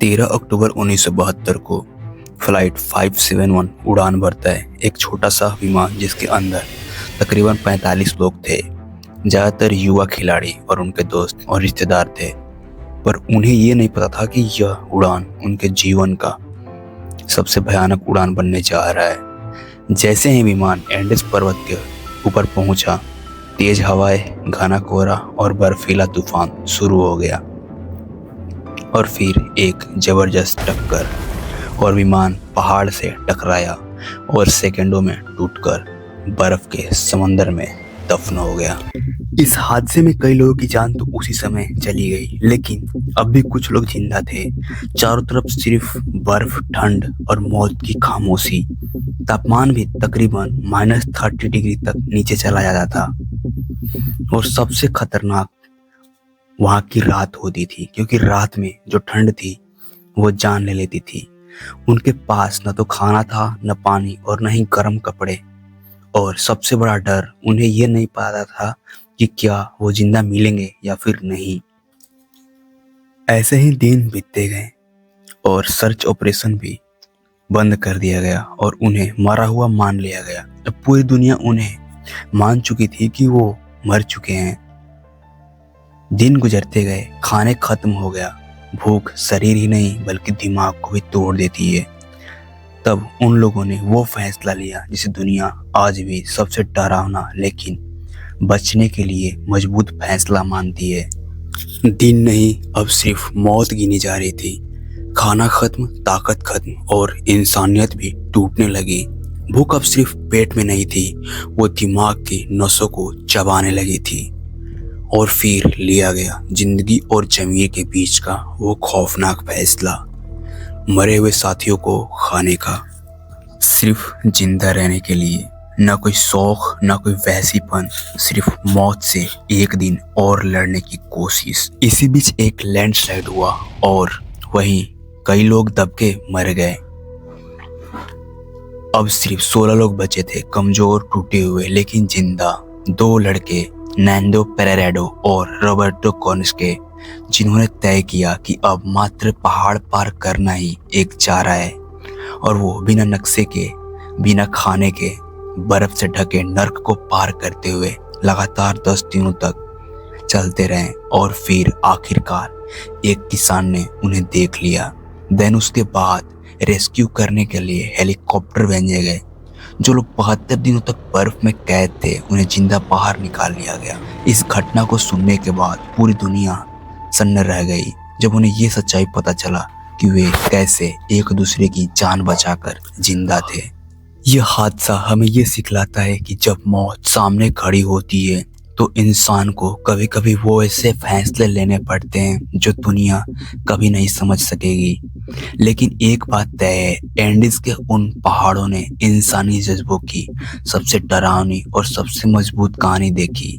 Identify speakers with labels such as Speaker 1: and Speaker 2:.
Speaker 1: 13 अक्टूबर 1972 को फ्लाइट 571 उड़ान भरता है। एक छोटा सा विमान जिसके अंदर तकरीबन 45 लोग थे, ज़्यादातर युवा खिलाड़ी और उनके दोस्त और रिश्तेदार थे। पर उन्हें ये नहीं पता था कि यह उड़ान उनके जीवन का सबसे भयानक उड़ान बनने जा रहा है। जैसे ही विमान एंडेस पर्वत के ऊपर पहुंचा, तेज हवाएं, घना कोहरा और बर्फीला तूफान शुरू हो गया और फिर एक जबरदस्त टक्कर और विमान पहाड़ से टकराया और सेकंडों में टूटकर बर्फ के समंदर में दफन हो गया। इस हादसे में कई लोगों की जान तो उसी समय चली गई, लेकिन अब भी कुछ लोग जिंदा थे। चारों तरफ सिर्फ बर्फ, ठंड और मौत की खामोशी। तापमान भी तकरीबन -30 डिग्री तक नीचे चला जाता था और सबसे खतरनाक वहां की रात होती थी, क्योंकि रात में जो ठंड थी वो जान ले लेती थी। उनके पास न तो खाना था, न पानी और न ही गर्म कपड़े। और सबसे बड़ा डर, उन्हें यह नहीं पता था कि क्या वो जिंदा मिलेंगे या फिर नहीं। ऐसे ही दिन बीतते गए और सर्च ऑपरेशन भी बंद कर दिया गया और उन्हें मरा हुआ मान लिया गया। अब पूरी दुनिया उन्हें मान चुकी थी कि वो मर चुके हैं। दिन गुजरते गए, खाने खत्म हो गया, भूख शरीर ही नहीं बल्कि दिमाग को भी तोड़ देती है। तब उन लोगों ने वो फैसला लिया जिसे दुनिया आज भी सबसे डरावना लेकिन बचने के लिए मजबूत फैसला मानती है। दिन नहीं, अब सिर्फ मौत गिनी जा रही थी। खाना खत्म, ताकत खत्म और इंसानियत भी टूटने लगी। भूख अब सिर्फ पेट में नहीं थी, वो दिमाग की नसों को चबाने लगी थी। और फिर लिया गया जिंदगी और जमीर के बीच का वो खौफनाक फैसला, मरे हुए साथियों को खाने का। सिर्फ जिंदा रहने के लिए, ना कोई शौक, ना कोई वहसीपन, सिर्फ मौत से एक दिन और लड़ने की कोशिश। इसी बीच एक लैंडस्लाइड हुआ और वहीं कई लोग दब के मर गए। अब सिर्फ 16 लोग बचे थे, कमजोर, टूटे हुए लेकिन जिंदा। 2 लड़के, नैंडो पेरेराडो और रॉबर्टो कॉन्स्के, जिन्होंने तय किया कि अब मात्र पहाड़ पार करना ही एक चारा है। और वो बिना नक्शे के, बिना खाने के, बर्फ से ढके नर्क को पार करते हुए लगातार 10 दिनों तक चलते रहे। और फिर आखिरकार एक किसान ने उन्हें देख लिया। देन उसके बाद रेस्क्यू करने के लिए हेलीकॉप्टर भेजे गए। जो लोग 72 दिनों तक बर्फ में कैद थे, उन्हें जिंदा बाहर निकाल लिया गया। इस घटना को सुनने के बाद पूरी दुनिया सन्न रह गई, जब उन्हें ये सच्चाई पता चला कि वे कैसे एक दूसरे की जान बचाकर जिंदा थे। यह हादसा हमें ये सिखलाता है कि जब मौत सामने खड़ी होती है तो इंसान को कभी कभी वो ऐसे फैसले लेने पड़ते हैं जो दुनिया कभी नहीं समझ सकेगी। लेकिन एक बात तय है, एंडीज के उन पहाड़ों ने इंसानी जज्बों की सबसे डरावनी और सबसे मजबूत कहानी देखी।